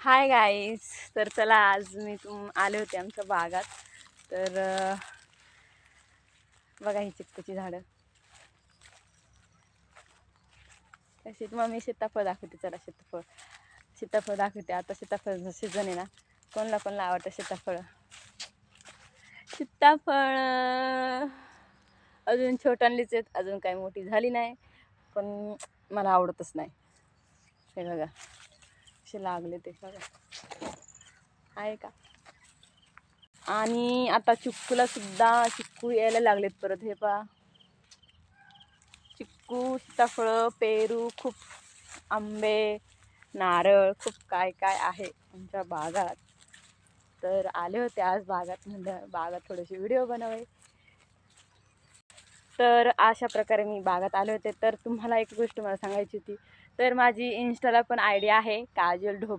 Hi guys. तर चला आज मी आले होते आमच्या बागात. तर बघा ही चिक्कूची झाडं कशी. मग मी सीताफळ दाखवते. चला सीताफळ दाखवते. आता सीताफळाचं सीझन आहे ना. कोणाला आवडतं सीताफळ. अजून छोटांलीच आहेत, अजून काही मोठी झाली नाही, पण मला आवडतच नाही. हे बघा कसे लागले ते बघा, आहे का. आणि आता चिक्कू यायला लागलेत परत. हे पहा, चिक्कू, सीताफळ, पेरू, खूप आंबे, नारळ, खूप काय काय आहे आमच्या बागात. तर आले होते आज बागात, म्हणजे बागात थोडेसे व्हिडिओ बनवले. तर अशा प्रकारे मी बागात आले होते. तर तुम्हाला एक गोष्ट मला सांगायची होती. तर माझी इन्स्टाला पण आयडी आहे काजल ढोबळे.